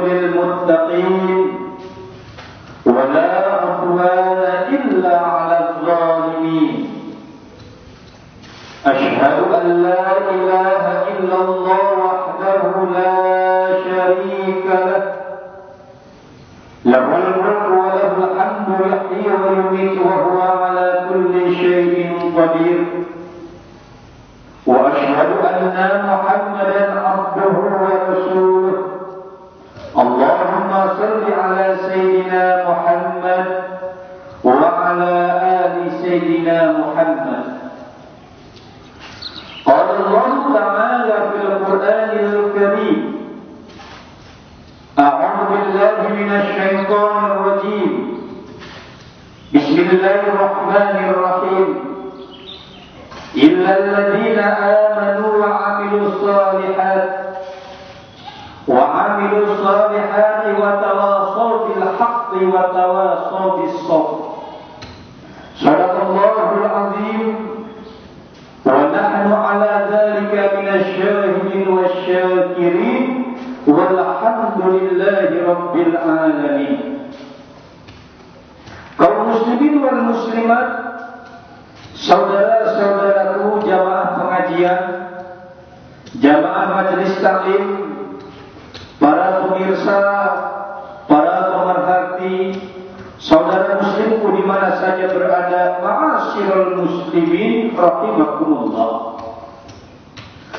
للمتقين ولا عدوان إلا على الظالمين أشهد أن لا إله إلا الله وحده لا شريك له له الملك وله الحمد يحيي ويميت وهو على كل شيء قدير وأشهد أن محمدا عبده ورسوله اللهم صل على سيدنا محمد وعلى آل سيدنا محمد قال الله تعالى في القرآن الكريم أعوذ بالله من الشيطان الرجيم بسم الله الرحمن الرحيم إلا الذين آمنوا وعملوا الصالحات وتواصوا بالحق وتواصوا بالصبر صدق الله العظيم ونحن على ذلك من الشاهدين والشاكرين والحمد لله رب العالمين. Kaum muslimin wal muslimat, saudara-saudaraku jamaah pengajian, jamaah majelis taklim, para pemirsa, para pemerhati, saudara muslimku di mana saja berada, ma'asyiral muslimin rahimakumullah.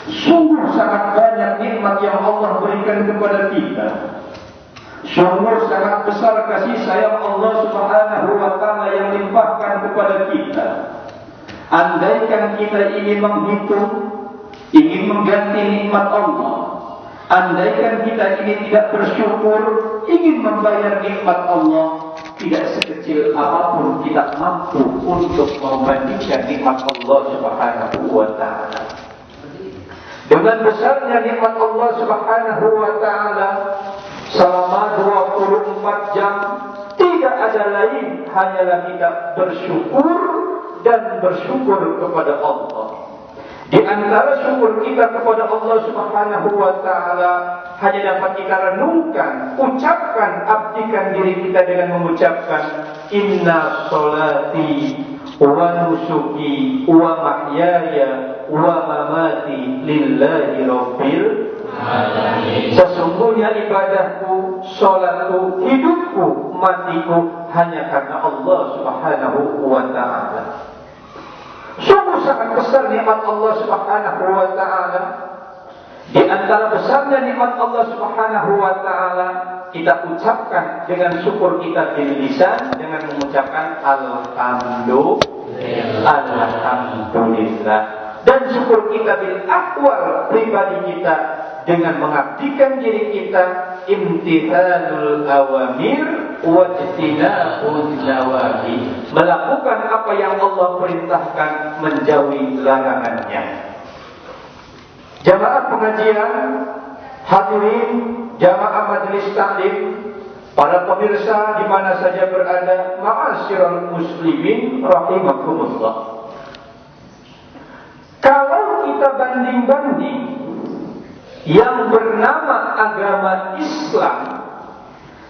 Sungguh sangat banyak nikmat yang Allah berikan kepada kita. Sungguh sangat besar kasih sayang Allah Subhanahu wa taala yang limpahkan kepada kita. Andaikan kita ingin menghitung, ingin mengganti nikmat Allah, andaikan kita ini tidak bersyukur, ingin membayar nikmat Allah, tidak sekecil apapun kita mampu untuk membandingkan nikmat Allah Subhanahu wa taala. Dengan besarnya nikmat Allah Subhanahu wa taala selama 24 jam, tidak ada lain hanyalah kita bersyukur dan bersyukur kepada Allah. Di antara syukur kita kepada Allah Subhanahu wa taala hanya dapat kita renungkan, ucapkan, abdikan diri kita dengan mengucapkan inna sholati wa nusuki wa mahyaya wa mamati lillahi rabbil alamin. Sesungguhnya ibadahku, sholatku, hidupku, matiku hanya karena Allah Subhanahu wa taala. Sungguh sangat besar nikmat Allah Subhanahu wa taala. Di antara besarnya nikmat Allah Subhanahu wa taala, kita ucapkan dengan syukur kita di lisan dengan mengucapkan alhamdulillah. Dan syukur kita bil ahwal pribadi kita dengan mengabdikan diri kita imtithalul awamir wajtinabun nawahi, melakukan apa yang Allah perintahkan, menjauhi larangannya. Jamaah pengajian, hadirin jamaah majelis taklim, para pemirsa di mana saja berada, ma'asyiral muslimin rahimakumullah. Kalau kita banding-banding yang bernama agama Islam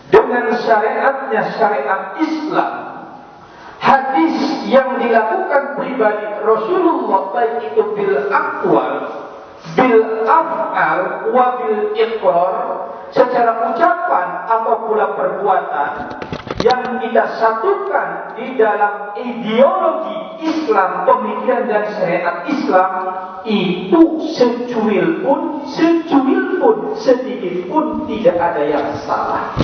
dengan syariatnya syariat Islam, hadis yang dilakukan pribadi Rasulullah baik itu bil aqwal, bil af'al wa bil iqrar, secara ucapan atau pula perbuatan yang kita satukan di dalam ideologi Islam, pemikiran dan syariat Islam, itu secuil pun, sedikit pun tidak ada yang salah.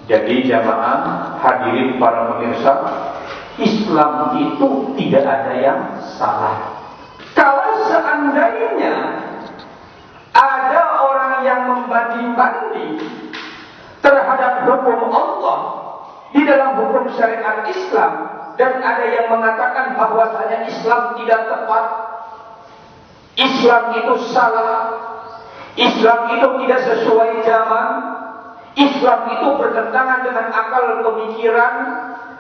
Jadi jamaah hadirin para pemirsa, Islam itu tidak ada yang salah. Kalau seandainya ada orang yang membanding-banding terhadap hukum Allah di dalam hukum syariat Islam, dan ada yang mengatakan bahwasanya Islam tidak tepat, Islam itu salah, Islam itu tidak sesuai zaman, Islam itu bertentangan dengan akal pemikiran,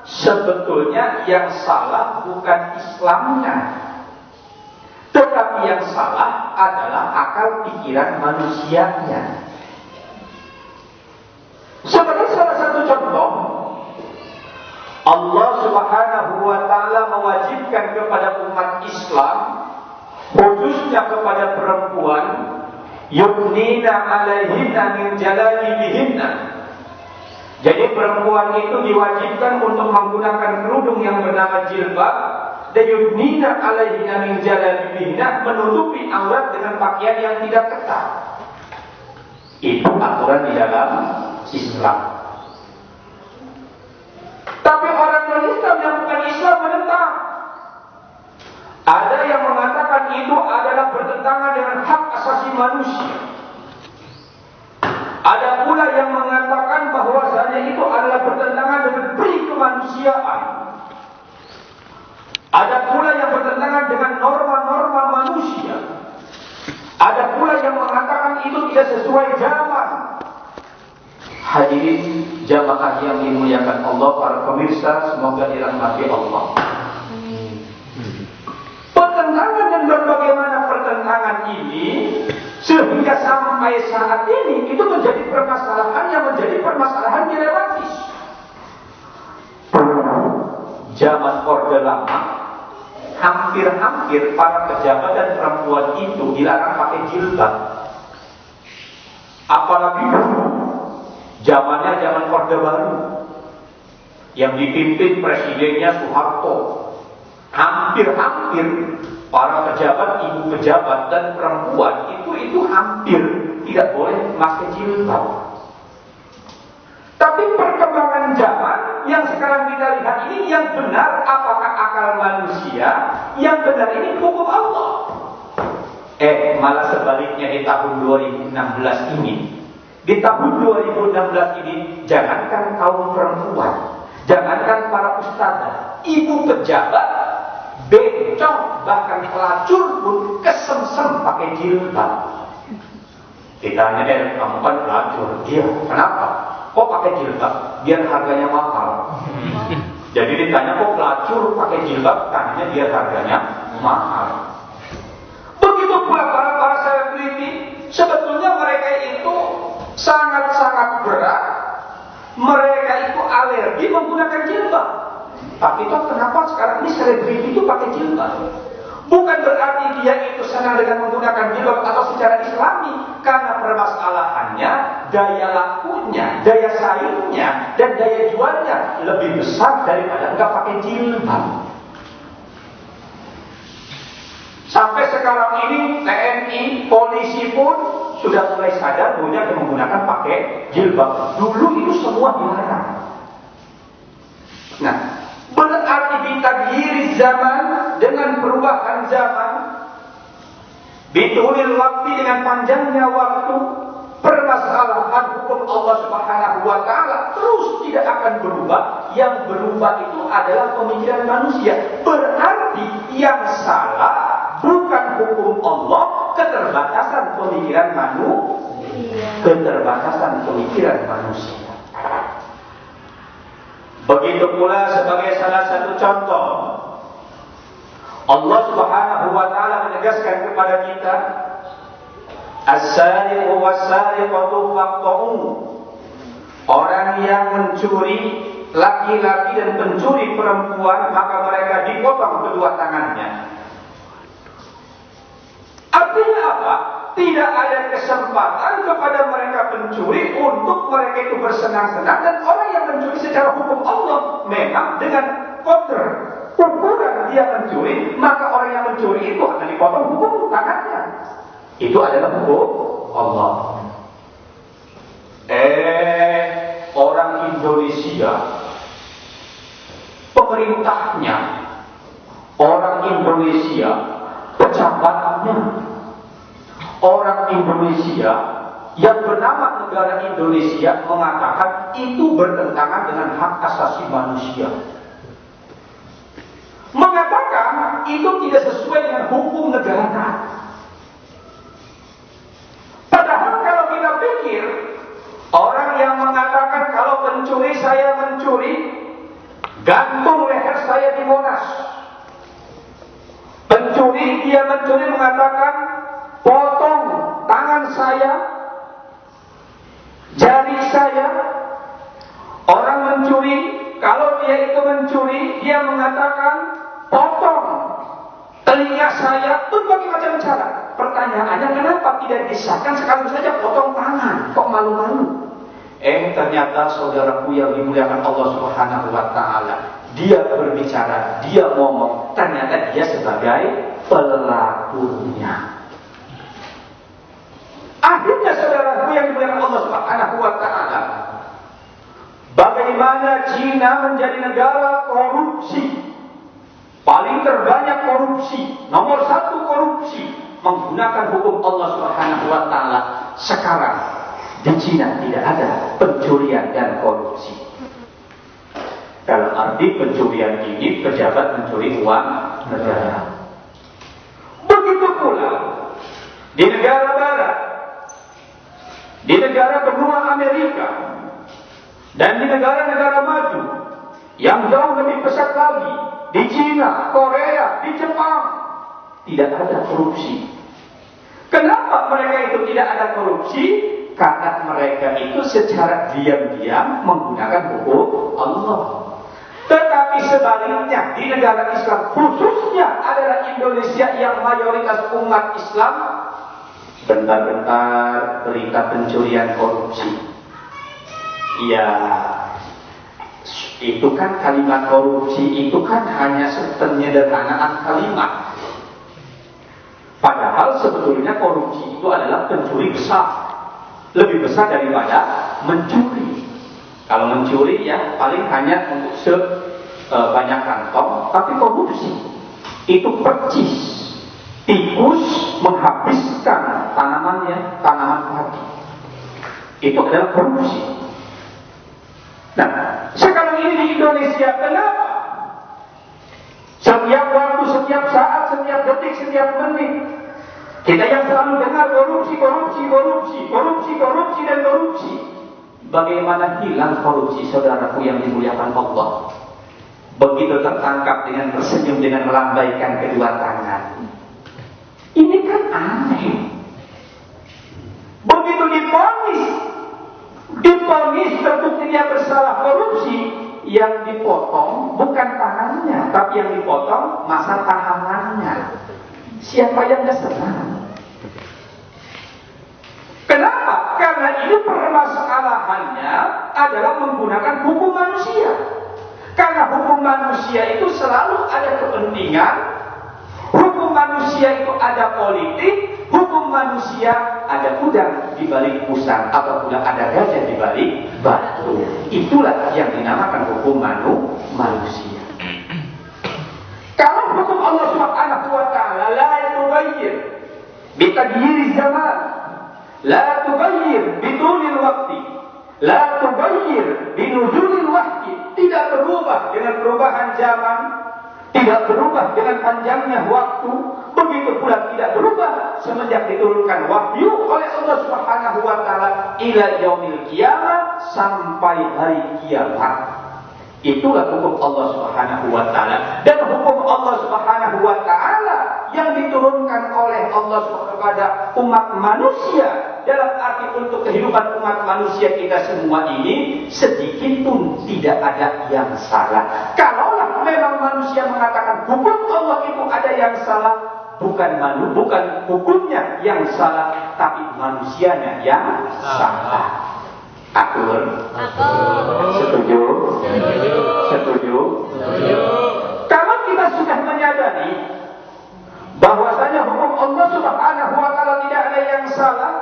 sebetulnya yang salah bukan Islamnya, tetapi yang salah adalah akal pikiran manusianya. Allah Subhanahu wa ta'ala mewajibkan kepada umat Islam, khususnya kepada perempuan, yudnina alaihinna min jalabibihinna. Jadi perempuan itu diwajibkan untuk menggunakan kerudung yang bernama jilbab, dan yudnina alaihinna min jalabibihinna, menutupi aurat dengan pakaian yang tidak ketat. Itu aturan di dalam Islam. Tapi orang non-Islam yang bukan Islam menentang. Ada yang mengatakan itu adalah bertentangan dengan hak asasi manusia. Ada pula yang mengatakan bahwasanya itu adalah bertentangan dengan pri kemanusiaan. Ada pula yang bertentangan dengan norma-norma manusia. Ada pula yang mengatakan itu tidak sesuai zaman. Hadirin jamaah yang dimuliakan Allah, para pemirsa, semoga dirahmati Allah. Pertentangan dan bagaimana pertentangan ini sehingga sampai saat ini itu menjadi permasalahan yang menjadi permasalahan dilematis. Zaman Orde Lama, hampir-hampir para pejabat dan perempuan itu dilarang pakai jilbab. Apalagi zamannya zaman Orde Baru yang dipimpin presidennya Soeharto. Hampir-hampir para pejabat, ibu pejabat dan perempuan itu hampir tidak boleh pakai jilbab. Tapi perkembangan zaman yang sekarang kita lihat ini, yang benar apakah akal manusia, yang benar ini hukum Allah. Malah sebaliknya di tahun 2016 ini. Di tahun 2016 ini, jangankan kaum perempuan, jangankan para ustazah, ibu pejabat, bencong, bahkan pelacur pun kesemsem pakai jilbab. Ditanya, kamu kan pelacur? Iya, kenapa? Kok pakai jilbab? Biar harganya mahal. Jadi ditanya, kok pelacur pakai jilbab? Tanya, biar harganya mahal. Begitu pula para selebriti, sebetulnya mereka itu sangat-sangat berat. Mereka itu alergi menggunakan jilbab. Tapi toh kenapa sekarang ini selebriti itu pakai jilbab? Bukan berarti dia itu senang dengan menggunakan jilbab atau secara Islami, karena permasalahannya daya lakunya, daya saingnya, dan daya jualnya lebih besar daripada nggak pakai jilbab. Sampai sekarang ini TNI, polisi pun sudah mulai sadar bahwa dia menggunakan pakai jilbab. Dulu itu semua dilarang. Nah, berarti ditaghyiri zaman dengan perubahan zaman, bitulil waktu dengan panjangnya waktu, permasalahan hukum Allah Subhanahu wa ta'ala terus tidak akan berubah. Yang berubah itu adalah pemikiran manusia. Berarti yang salah bukan hukum Allah, keterbatasan pemikiran manusia. Keterbatasan pemikiran manusia. Begitu pula sebagai salah satu contoh, Allah Subhanahu wa ta'ala menegaskan kepada kita, as-sariqu was-sariqatu faqta'u. Orang yang mencuri laki-laki dan pencuri perempuan, maka mereka dipotong kedua tangannya. Artinya apa? Tidak ada kesempatan kepada mereka pencuri untuk mereka itu bersenang-senang. Dan orang yang mencuri secara hukum Allah memang dengan ukuran dia mencuri, maka orang yang mencuri itu akan dipotong hukum tangannya. Itu adalah hukum Allah. Orang Indonesia, pemerintahnya, orang Indonesia, pejabatnya, orang Indonesia yang bernama negara Indonesia mengatakan itu bertentangan dengan hak asasi manusia. Mengatakan itu tidak sesuai dengan hukum negara. Padahal kalau kita pikir, orang yang mengatakan kalau pencuri saya mencuri, gantung leher saya di Monas. Pencuri, dia mencuri mengatakan potong tangan saya, jari saya. Orang mencuri, kalau dia itu mencuri dia mengatakan potong telinga saya, berbagai macam cara. Pertanyaannya, kenapa tidak disahkan sekali saja potong tangan? Kok malu-malu? Ternyata saudaraku yang dimuliakan Allah Subhanahu wa Ta'ala, dia berbicara, dia ngomong, ternyata dia sebagai pelakunya. Akhirnya saudaraku yang dimuliakan Allah Subhanahu wa Ta'ala, bagaimana Cina menjadi negara korupsi, paling terbanyak korupsi, nomor 1 korupsi, menggunakan hukum Allah Subhanahu wa Ta'ala. Sekarang di Cina tidak ada pencurian dan korupsi. Dalam arti pencurian ini pejabat mencuri uang negara. Begitu pula di negara barat, di negara benua Amerika, dan di negara-negara maju yang jauh lebih pesat lagi, di Cina, Korea, di Jepang, tidak ada korupsi. Kenapa mereka itu tidak ada korupsi? Karena mereka itu secara diam-diam menggunakan hukum Allah. Tetapi sebaliknya, di negara Islam, khususnya adalah Indonesia yang mayoritas umat Islam, bentar-bentar berita pencurian korupsi. Ya, itu kan kalimat korupsi itu kan hanya penyederhanaan kalimat. Padahal sebetulnya korupsi itu adalah pencuri besar, lebih besar daripada mencuri. Kalau mencuri ya paling hanya untuk sebanyak kantong, tapi korupsi itu percis, tikus menghabiskan tanamannya, tanaman padi. Itu adalah korupsi. Nah, sekarang ini di Indonesia, kenapa? Setiap waktu, setiap saat, setiap detik, setiap menit, kita yang selalu dengar korupsi, korupsi, korupsi, korupsi, korupsi, dan korupsi. Bagaimana hilang korupsi, saudaraku yang dimuliakan Allah? Begitu tertangkap dengan tersenyum, dengan melambaikan kedua tangan. Ini kan aneh. Begitu diponis terbukti dia bersalah korupsi, yang dipotong bukan tangannya, tapi yang dipotong masa tahanannya. Siapa yang gak senang? Kenapa? Karena ini permasalahannya adalah menggunakan hukum manusia. Karena hukum manusia itu selalu ada kepentingan, hukum manusia itu ada politik, hukum manusia ada udang di balik pusang, atau ada gajah di balik batu. Itulah yang dinamakan hukum manusia. Kalau hukum Allah Subhanahu wa Ta'ala la tughayyir bitaghyir zaman, la tughayyir bidunil waqti, la tughayyir binuzulil wahyi, tidak berubah dengan perubahan zaman, tidak berubah dengan panjangnya waktu, begitu pula tidak berubah semenjak diturunkan wahyu oleh Allah Subhanahu wa Ta'ala ila yaumil qiyamah, sampai hari kiamat. Itulah hukum Allah Subhanahu wa Ta'ala. Dan hukum Allah Subhanahu wa Ta'ala yang diturunkan oleh Allah kepada umat manusia, dalam arti untuk kehidupan umat manusia kita semua ini, sedikit pun tidak ada yang salah. Kalaulah memang manusia mengatakan hukum Allah itu ada yang salah, bukan hukumnya yang salah, tapi manusianya yang salah. Akur. Setuju? Setuju? Kalau kita sudah menyadari bahwasanya hukum Allah Subhanahu wa Ta'ala tidak ada yang salah,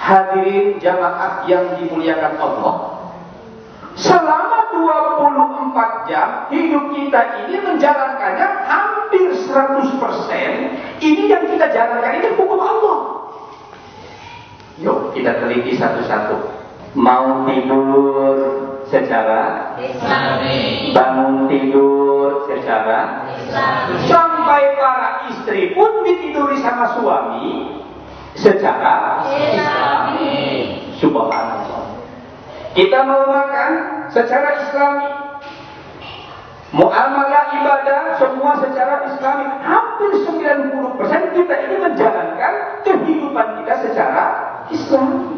hadirin jamaah yang dimuliakan Allah, selama 24 jam hidup kita ini menjalankannya hampir 100%. Ini yang kita jalankan ini hukum Allah. Yuk kita teliti satu-satu. Mau tidur secara Islami, bangun tidur secara Islami, sampai para istri pun ditiduri sama suami secara Islami. Subhanallah. Kita mau makan secara Islami, muamalah ibadah semua secara Islami. Hampir 90% kita ini menjalankan kehidupan kita secara Islami.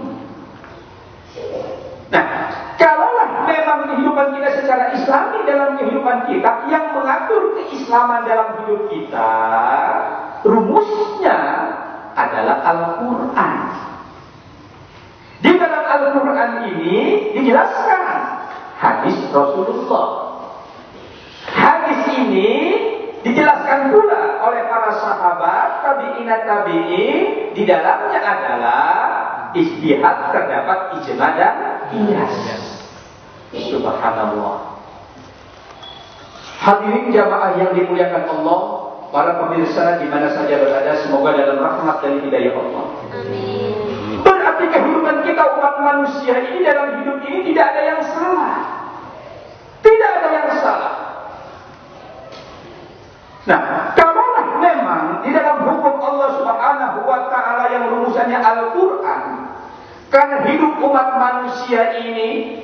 Nah, kalaulah memang kehidupan kita secara Islam Islami dalam kehidupan kita, yang mengatur keislaman dalam hidup kita, rumusnya adalah Al-Quran. Di dalam Al-Quran ini dijelaskan hadis Rasulullah. Hadis ini dijelaskan pula oleh para sahabat, tabi'in, di dalamnya adalah ijtihad, terdapat ijma dan qiyas. Subhanallah. Hadirin jamaah yang dimuliakan Allah, para pemirsa di mana saja berada, semoga dalam rahmat dan hidayah Allah. Amin. Berarti kehidupan kita umat manusia ini, dalam hidup ini tidak ada yang salah. Tidak ada yang salah. Nah, kalau memang di dalam hukum Allah Subhanahu wa taala yang rumusannya Al-Quran, karena hidup umat manusia ini,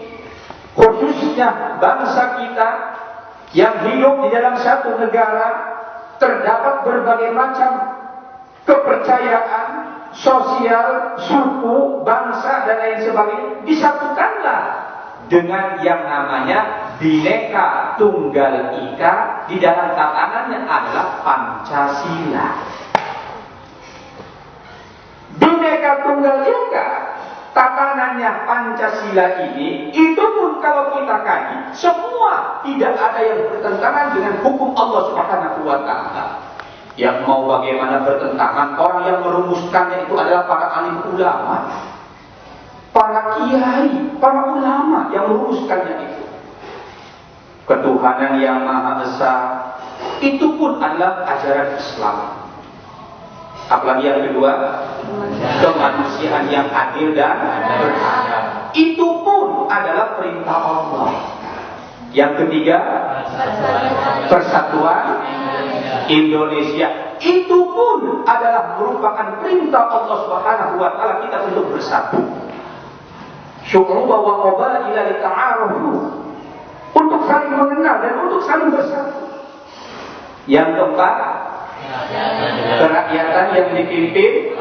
khususnya bangsa kita yang hidup di dalam satu negara, terdapat berbagai macam kepercayaan sosial, suku, bangsa dan lain sebagainya, disatukanlah dengan yang namanya Bhinneka Tunggal Ika. Di dalam tatanannya adalah Pancasila. Bhinneka Tunggal Ika, tatanannya Pancasila ini, itu pun kalau kita kaji, semua tidak ada yang bertentangan dengan hukum Allah Subhanahu wa taala. Yang mau bagaimana bertentangan, orang yang merumuskannya itu adalah para alim ulama, para kiai, para ulama yang merumuskannya itu. Ketuhanan yang Maha Esa itu pun adalah ajaran Islam. Apalagi yang kedua, kemanusiaan yang adil dan beradab, itu pun adalah perintah Allah. Yang ketiga, persatuan Indonesia, itu pun adalah merupakan perintah Allah Subhanahu wa taala kita untuk bersatu. Syukur wa qabaila lita'arufu, untuk saling mengenal dan untuk saling bersatu. Yang keempat, kerakyatan yang dipimpin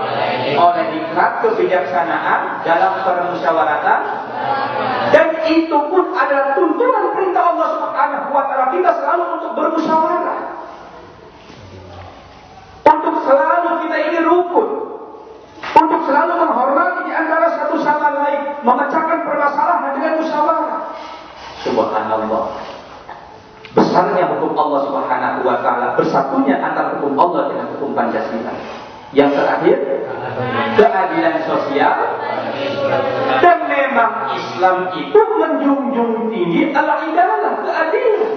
oleh hikmat kebijaksanaan dalam permusyawaratan, dan itu pun adalah tuntunan perintah Allah Subhanahu wa taala kita selalu untuk bermusyawarah, untuk selalu kita ini rukun, untuk selalu menghormati di antara satu sama lain, memecahkan permasalahan dengan musyawarah. Subhanallah, besarnya hukum Allah Subhanahu wa taala, bersatunya antara hukum Allah dengan hukum Pancasila. Yang terakhir, keadilan sosial. Dan memang Islam itu menjunjung tinggi al-idalah, keadilan.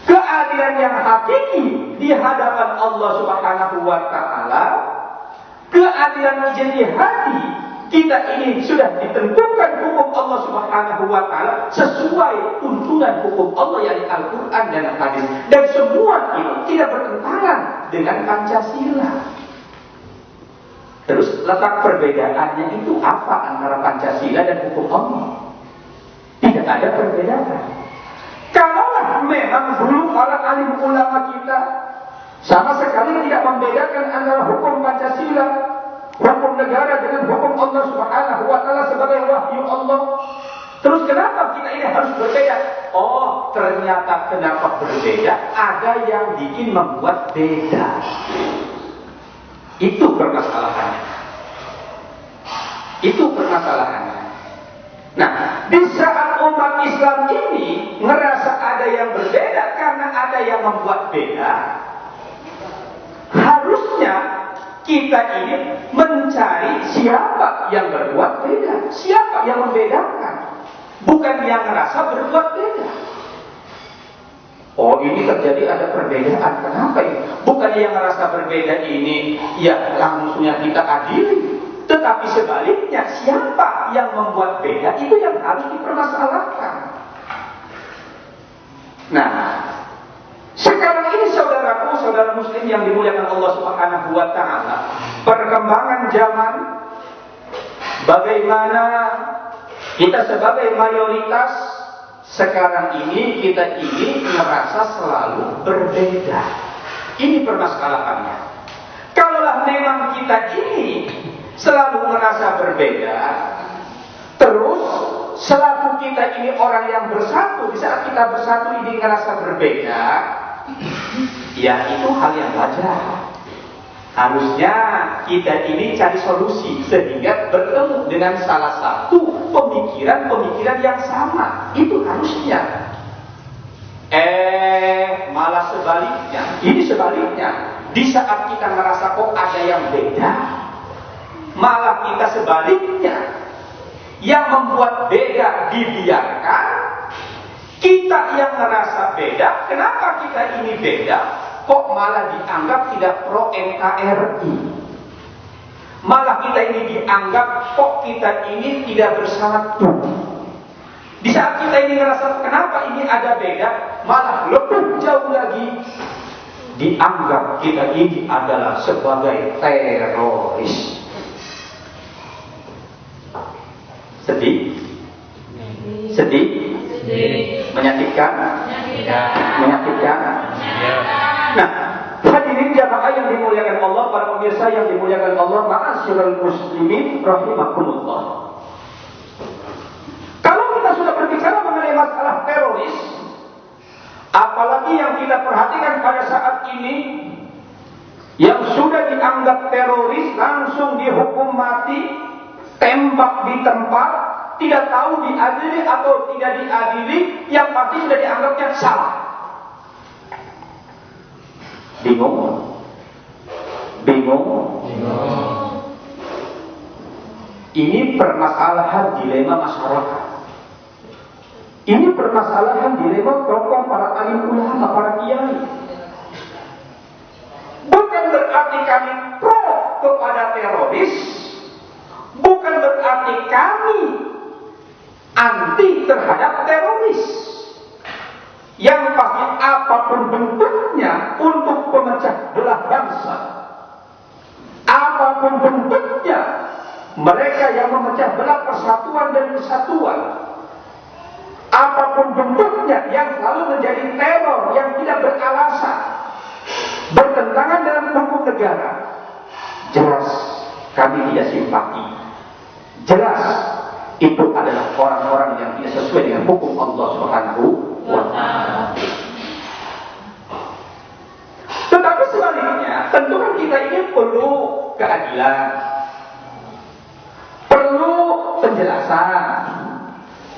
Keadilan yang hakiki di hadapan Allah Subhanahu wa taala. Keadilan ijtihadi, kita ini sudah ditentukan hukum Allah Subhanahu wa taala sesuai tuntunan hukum Allah yang Al-Quran dan hadis, dan semua itu tidak bertentangan dengan Pancasila. Terus letak perbedaannya itu apa antara Pancasila dan hukum Allah? Tidak ada perbedaan. Kalaulah memang dulu para alim ulama kita sama sekali tidak membedakan antara hukum Pancasila, hukum negara dengan hukum Allah Subhanahu wa taala sebagai wahyu Allah. Terus kenapa kita ini harus berbeda? Oh, ternyata kenapa berbeda? Ada yang bikin membuat beda. Itu permasalahannya. Itu permasalahannya. Nah, di saat umat Islam ini ngerasa ada yang berbeda karena ada yang membuat beda, harusnya kita ini mencari siapa yang berbuat beda, siapa yang membedakan, bukan yang merasa berbuat beda. Oh, ini terjadi ada perbedaan, kenapa ini? Bukan yang merasa berbeda ini ya langsungnya kita adili, tetapi sebaliknya siapa yang membuat beda itu yang harus dipermasalahkan. Nah, sekarang ini saudaraku, saudara muslim yang dimuliakan Allah Subhanahu wa taala, perkembangan zaman, bagaimana kita sebagai mayoritas sekarang ini, kita ini merasa selalu berbeda. Ini permasalahannya. Kalaulah memang kita ini selalu merasa berbeda, terus selaku kita ini orang yang bersatu, di saat kita bersatu ini ngerasa berbeda, ya itu hal yang wajar. Harusnya kita ini cari solusi sehingga bertemu dengan salah satu pemikiran-pemikiran yang sama. Itu harusnya. Malah sebaliknya. Ini sebaliknya. Di saat kita merasa kok ada yang beda, malah kita sebaliknya. Yang membuat beda dibiarkan, kita yang merasa beda. Kenapa kita ini beda? Kok malah dianggap tidak pro NKRI? Malah kita ini dianggap kok kita ini tidak bersatu. Di saat kita ini merasa kenapa ini ada beda, malah lebih jauh lagi dianggap kita ini adalah sebagai teroris. Sedih? Sedih? Menyakitkan? Menyakitkan? Nah, hadirin jamaah yang dimuliakan Allah, para pemirsa yang dimuliakan Allah, ma'asyiral muslimin rahimakumullah. Kalau kita sudah berbicara mengenai masalah teroris, apalagi yang kita perhatikan pada saat ini, yang sudah dianggap teroris langsung dihukum mati, tembak di tempat, tidak tahu diadili atau tidak diadili, yang pasti sudah dianggapnya salah. Bingung? Bingung? Ini permasalahan dilema masyarakat. Ini permasalahan dilema tokoh para alim ulama, para kiai. Bukan berarti kami pro kepada teroris, bukan berarti kami anti terhadap teroris. Yang pasti apapun bentuknya untuk pemecah belah bangsa, apapun bentuknya mereka yang memecah belah persatuan dan kesatuan, apapun bentuknya yang selalu menjadi teror yang tidak beralasan, bertentangan dengan hukum negara, jelas kami tidak simpati. Jelas itu adalah orang-orang yang tidak sesuai dengan hukum Allah Subhanahu wa ta'ala. Tetapi sebaliknya, tentu kan kita ini perlu keadilan, perlu penjelasan.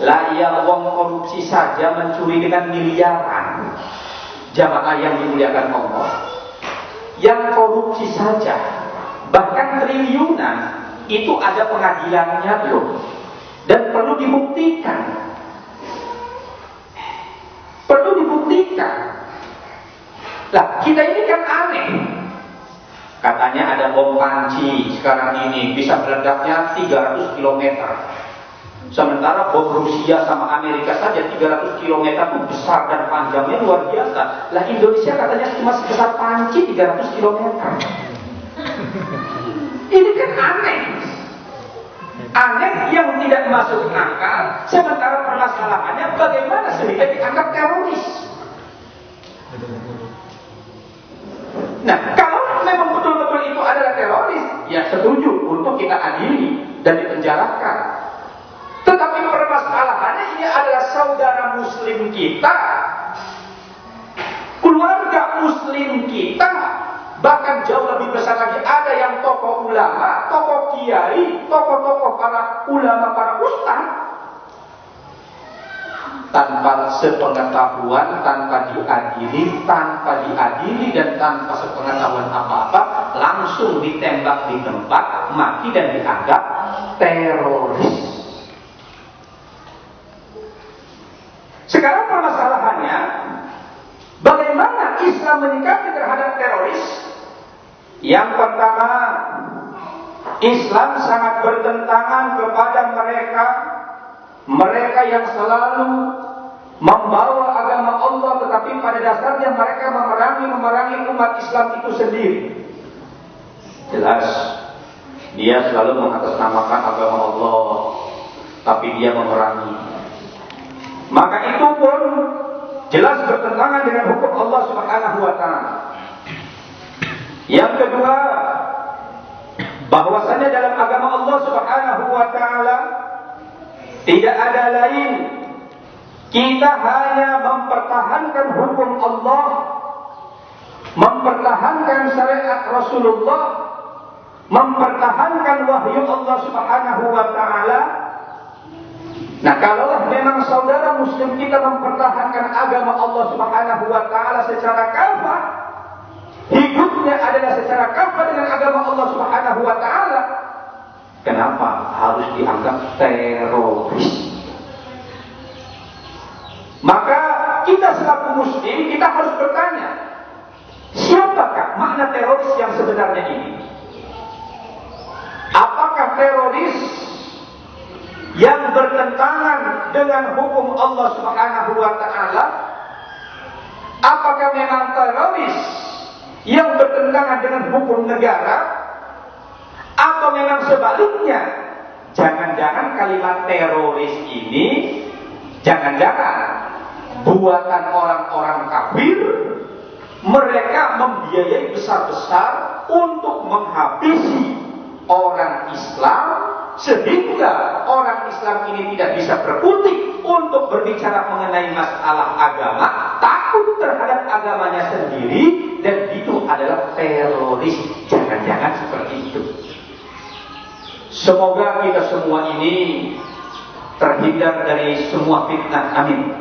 Lah ya, wong korupsi saja mencuri dengan miliaran. Jamaah yang dimuliakan Allah, yang korupsi saja bahkan triliunan itu ada pengadilannya loh, dan perlu dibuktikan. Perlu dibuktikan. Lah kita ini kan aneh. Katanya ada bom panci sekarang ini bisa meledaknya 300 km. Sementara bom Rusia sama Amerika saja 300 km itu besar dan panjangnya luar biasa. Lah Indonesia katanya cuma sebesar panci 300 km. Ini kan aneh. Aneh yang tidak masuk akal. Sementara permasalahannya bagaimana sehingga dianggap teroris. Nah, kalau memang betul-betul itu adalah teroris, ya setuju untuk kita adili dan dipenjarakan. Tetapi permasalahannya ini adalah saudara muslim kita, keluarga muslim kita, bahkan jauh lebih besar lagi ada yang tokoh ulama, tokoh kiai, tokoh-tokoh para ulama, para ustaz, tanpa sepengetahuan, tanpa diadili dan tanpa sepengetahuan apa-apa, langsung ditembak di tempat, mati dan dianggap teroris. Sekarang permasalahannya, bagaimana Islam menyikapi terhadap teroris? Yang pertama, Islam sangat bertentangan kepada mereka yang selalu membawa agama Allah, tetapi pada dasarnya mereka memerangi umat Islam itu sendiri. Jelas, dia selalu mengatasnamakan agama Allah, tapi dia memerangi. Maka itu pun jelas bertentangan dengan hukum Allah Subhanahu wa ta'ala. Yang kedua, bahwasanya dalam agama Allah Subhanahu wa ta'ala Tidak ada lain. Kita hanya mempertahankan hukum Allah, mempertahankan syariat Rasulullah, mempertahankan wahyu Allah Subhanahu wa taala. Nah, kalau memang saudara muslim kita mempertahankan agama Allah Subhanahu wa taala secara kafah, hidupnya adalah secara kafah dengan agama Allah Subhanahu wa taala, kenapa harus dianggap teroris? Maka kita selaku muslim, kita harus bertanya, siapakah makna teroris yang sebenarnya ini? Apakah teroris yang bertentangan dengan hukum Allah Subhanahu wa taala? Apakah memang teroris yang bertentangan dengan hukum negara? Atau memang sebaliknya? Jangan-jangan kalimat teroris ini jangan-jangan buatan orang-orang kafir, mereka membiayai besar-besar untuk menghabisi orang Islam, sehingga orang Islam ini tidak bisa berkutik untuk berbicara mengenai masalah agama, takut terhadap agamanya sendiri, dan itu adalah teroris. Jangan-jangan seperti itu. Semoga kita semua ini terhindar dari semua fitnah. Amin.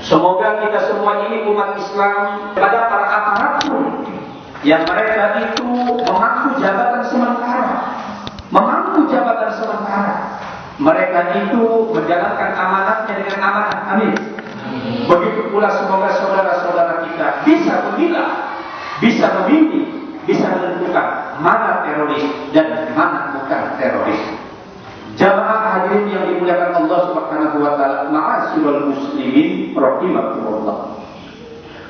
Semoga kita semua ini umat Islam pada para aparatur yang mereka itu memangku jabatan sementara, mereka itu menjalankan amanatnya dengan amanah. Amin. Begitu pula semoga saudara-saudara kita bisa memilah, bisa memilih, bisa menentukan mana teroris dan mana bukan teroris. Jamaah hadirin yang dimuliakan Allah Subhanahu wa taala, ma'asyiral muslimin rahimakumullah.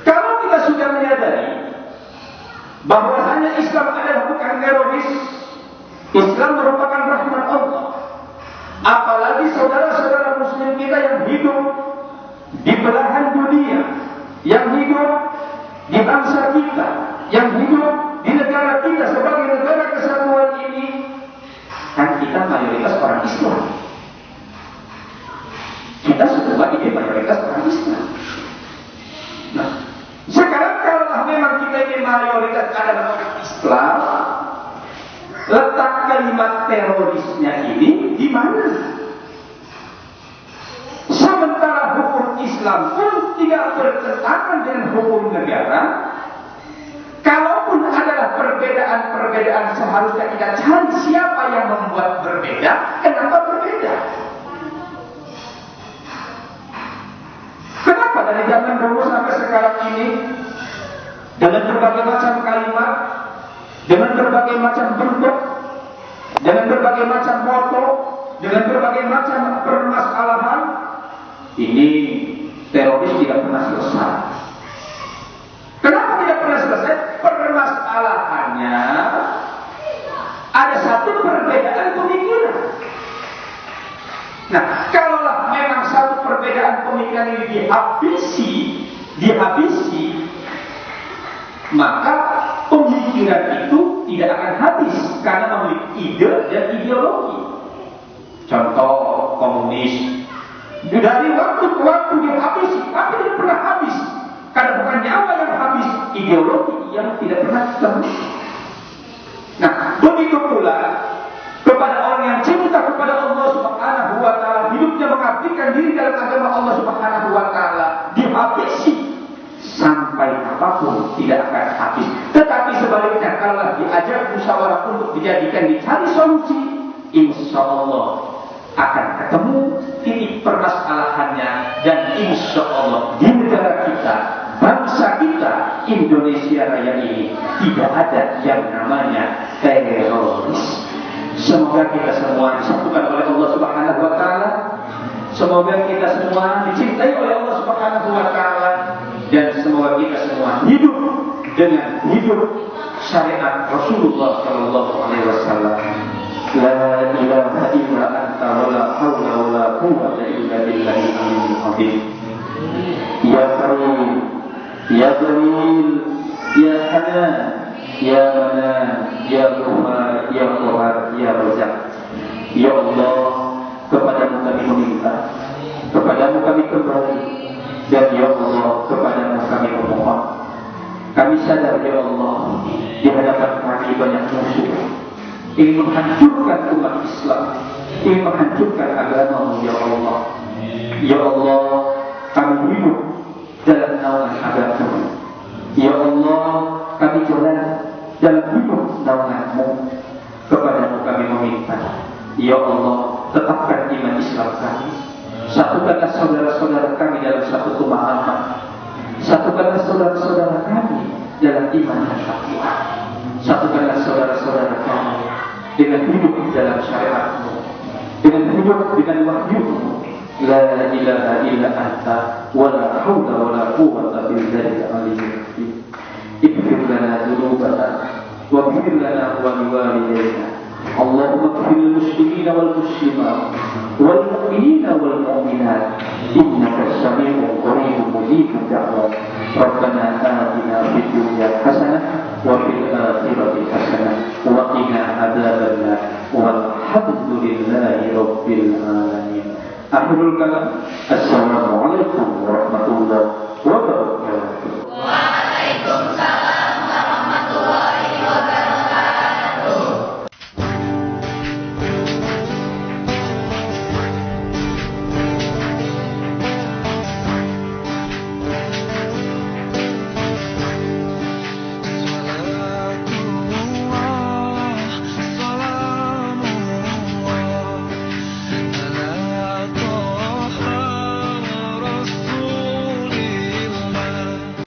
Kalau kita sudah menyadari bahwasanya Islam adalah bukan teroris, Islam merupakan rahmat Allah. Apalagi saudara-saudara muslim kita yang hidup di belahan dunia, yang hidup di bangsa kita, yang hidup di negara kita sebagai negara kesatuan ini, kan kita mayoritas orang Islam. Kita semua ini mayoritas orang Islam. Nah, sekarang kalau memang kita ini mayoritas adalah orang Islam, letak kalimat terorisnya ini di mana? Sementara hukum Islam pun tidak bertentangan dengan hukum negara. Kalaupun adalah perbedaan-perbedaan, seharusnya kita cari siapa yang membuat berbeda, kenapa berbeda. Kenapa dari zaman dulu sampai sekarang ini, dengan berbagai macam kalimat, dengan berbagai macam bentuk, dengan berbagai macam foto, dengan berbagai macam permasalahan, ini teroris tidak pernah selesai. Kenapa tidak pernah selesai? Permasalahannya ada satu perbedaan pemikiran. Nah, kalaulah memang satu perbedaan pemikiran ini dihabisi, maka pemikiran itu tidak akan habis karena memiliki ide dan ideologi. Contoh komunis, dari waktu ke waktu dihabisi, tapi tidak pernah habis. Karena bukan nyawa yang habis, ideologi yang tidak pernah habis. Nah, begitu pula kepada orang yang cinta kepada Allah Subhanahu wa taala, hidupnya mengabdikan diri dalam agama Allah Subhanahu wa taala, dihabisi sampai apapun tidak akan habis. Tetapi sebaliknya, kalau diajak musyawarah untuk dijadikan dicari solusi, insya Allah akan ketemu titik permasalahannya, dan insya Allah di negara kita, bangsa kita Indonesia Raya ini tidak ada yang namanya teroris. Semoga kita semua disatukan oleh Allah Subhanahu wa taala. Semoga kita semua dicintai oleh Allah Subhanahu wa taala, dan semoga kita semua hidup dengan hidup syariat Rasulullah sallallahu alaihi wasallam. La ilaha illa anta wa la haula wa la quwwata illa billahil aliyyil azim. Ya Karim, ya Jamil, ya Hanan, ya Manan, ya Ghafar, ya Qahhar, ya Razzaq. Ya Allah, kepadamu banyak musuh, ingin menghancurkan umat Islam, ingin menghancurkan agama ya Allah. Ya Allah, kami hidup dalam naungan agama. Ya Allah, kami jalan dalam hidup naungan-Mu. Kepadamu kami meminta. Ya Allah, tetapkan iman Islam kami. Satukanlah saudara-saudara kami dalam satu pemahaman. Satukanlah saudara-saudara kami dalam iman dan takwa. Satukanlah saudara-saudara kami dengan hidup dalam syariat-Mu, dengan hidup dengan wahyu-Mu. La ilaha illa anta wa la hawla wa la quwwata illa billahil azim. Ighfir lana dhunubana wa ighfir lana wa liwalidayna. Allahumma ighfir lil muslimina wal muslimat wal mu'minina wal mu'minat innaka samii'un qariibun mujibud da'wat. Rabbana atina fid dunya hasanah wa fil akhirati hasanah wa qina adzabannar. Walhamdulillahi rabbil alamin. Akhirul kalam. Assalamualaikum warahmatullahi wabarakatuh.